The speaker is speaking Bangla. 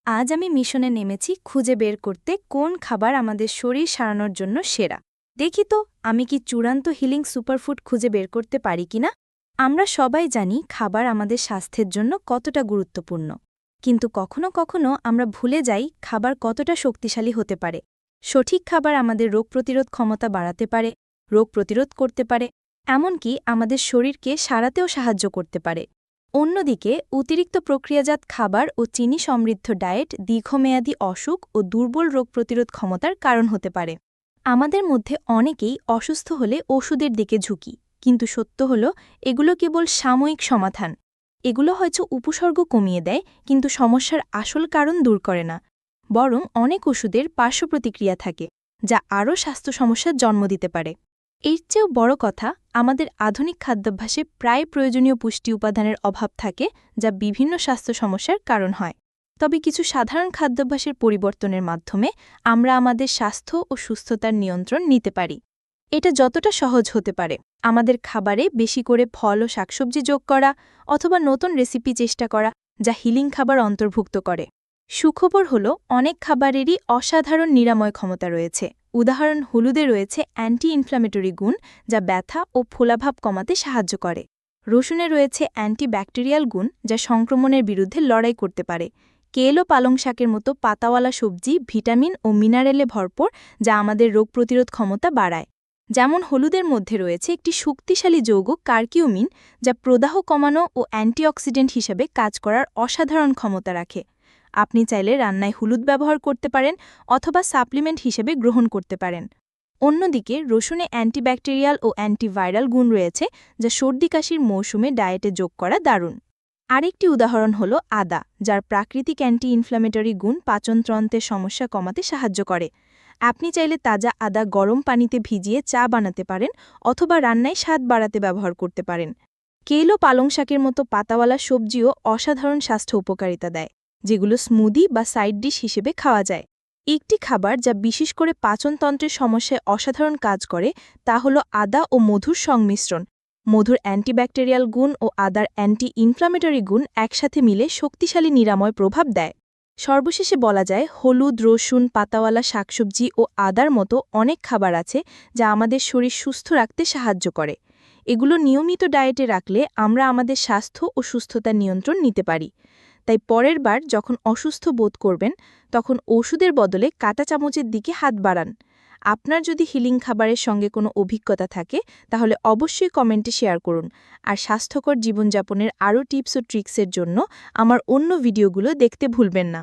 আজ আমি মিশনে নেমেছি খুঁজে বের করতে কোন খাবার আমাদের শরীর সারানোর জন্য সেরা। দেখি তো আমি কি চূড়ান্ত হিলিং সুপারফুড খুঁজে বের করতে পারি কিনা। আমরা সবাই জানি খাবার আমাদের স্বাস্থ্যের জন্য কতটা গুরুত্বপূর্ণ, কিন্তু কখনো কখনো আমরা ভুলে যাই খাবার কতটা শক্তিশালী হতে পারে। সঠিক খাবার আমাদের রোগ প্রতিরোধ ক্ষমতা বাড়াতে পারে, রোগ প্রতিরোধ করতে পারে, এমনকি আমাদের শরীরকে সারাতেও সাহায্য করতে পারে। অন্যদিকে অতিরিক্ত প্রক্রিয়াজাত খাবার ও চিনি সমৃদ্ধ ডায়েট দীর্ঘমেয়াদী অসুখ ও দুর্বল রোগ প্রতিরোধ ক্ষমতার কারণ হতে পারে। আমাদের মধ্যে অনেকেই অসুস্থ হলে ওষুধের দিকে ঝুঁকি, কিন্তু সত্য হল এগুলো কেবল সাময়িক সমাধান। এগুলো হয়তো উপসর্গ কমিয়ে দেয়, কিন্তু সমস্যার আসল কারণ দূর করে না। বরং অনেক ওষুধের পার্শ্বপ্রতিক্রিয়া থাকে, যা আরও স্বাস্থ্য সমস্যার জন্ম দিতে পারে। এর চেয়েও বড় কথা, আমাদের আধুনিক খাদ্যাভ্যাসে প্রায় প্রয়োজনীয় পুষ্টি উপাদানের অভাব থাকে, যা বিভিন্ন স্বাস্থ্য সমস্যার কারণ হয়। তবে কিছু সাধারণ খাদ্যাভ্যাসের পরিবর্তনের মাধ্যমে আমরা আমাদের স্বাস্থ্য ও সুস্থতার নিয়ন্ত্রণ নিতে পারি। এটা যতটা সহজ হতে পারে, আমাদের খাবারে বেশি করে ফল ও শাকসবজি যোগ করা, অথবা নতুন রেসিপি চেষ্টা করা যা হিলিং খাবার অন্তর্ভুক্ত করে। সুখবর হল অনেক খাবারেরই অসাধারণ নিরাময় ক্ষমতা রয়েছে। উদাহরণ হলুদে রয়েছে অ্যান্টি ইনফ্ল্যামেটরি গুণ, যা ব্যথা ও ফোলাভাব কমাতে সাহায্য করে। রসুনে রয়েছে অ্যান্টিব্যাকটেরিয়াল গুণ, যা সংক্রমণের বিরুদ্ধে লড়াই করতে পারে। কেল ও পালং শাকের মতো পাতাওয়ালা সবজি ভিটামিন ও মিনারেলে ভরপুর, যা আমাদের রোগ প্রতিরোধ ক্ষমতা বাড়ায়। যেমন হলুদের মধ্যে রয়েছে একটি শক্তিশালী যৌগ কার্কিউমিন, যা প্রদাহ কমানো ও অ্যান্টিঅক্সিডেন্ট হিসেবে কাজ করার অসাধারণ ক্ষমতা রাখে। আপনি চাইলে রান্নায় হলুদ ব্যবহার করতে পারেন, অথবা সাপ্লিমেন্ট হিসেবে গ্রহণ করতে পারেন। অন্যদিকে রসুনে অ্যান্টিব্যাকটেরিয়াল ও অ্যান্টিভাইরাল গুণ রয়েছে, যা সর্দি কাশির মৌসুমে ডায়েটে যোগ করা দারুণ। আরেকটি উদাহরণ হল আদা, যার প্রাকৃতিক অ্যান্টি ইনফ্ল্যামেটরি গুণ পাচনতন্ত্রের সমস্যা কমাতে সাহায্য করে। আপনি চাইলে তাজা আদা গরম পানিতে ভিজিয়ে চা বানাতে পারেন, অথবা রান্নায় স্বাদ বাড়াতে ব্যবহার করতে পারেন। কেল ও পালং শাকের মতো পাতাওয়ালা সবজিও অসাধারণ স্বাস্থ্য উপকারিতা দেয়, যেগুলো স্মুদি বা সাইড ডিশ হিসেবে খাওয়া যায়। একটি খাবার যা বিশেষ করে পাচনতন্ত্রের সমস্যায় অসাধারণ কাজ করে তা হল আদা ও মধুর সংমিশ্রণ। মধুর অ্যান্টিব্যাকটেরিয়াল গুণ ও আদার অ্যান্টি ইনফ্ল্যামেটরি গুণ একসাথে মিলে শক্তিশালী নিরাময় প্রভাব দেয়। সর্বশেষে বলা যায়, হলুদ, রসুন, পাতাওয়ালা শাকসবজি ও আদার মতো অনেক খাবার আছে যা আমাদের শরীর সুস্থ রাখতে সাহায্য করে। এগুলো নিয়মিত ডায়েটে রাখলে আমরা আমাদের স্বাস্থ্য ও সুস্থতার নিয়ন্ত্রণ নিতে পারি। তাই পরের বার যখন অসুস্থ বোধ করবেন, তখন ওষুধের বদলে কাঁটা চামচের দিকে হাত বাড়ান। আপনার যদি হিলিং খাবারের সঙ্গে কোনো অভিজ্ঞতা থাকে, তাহলে অবশ্যই কমেন্টে শেয়ার করুন। আর স্বাস্থ্যকর জীবনযাপনের আরও টিপস ও ট্রিক্সের জন্য আমার অন্য ভিডিওগুলো দেখতে ভুলবেন না।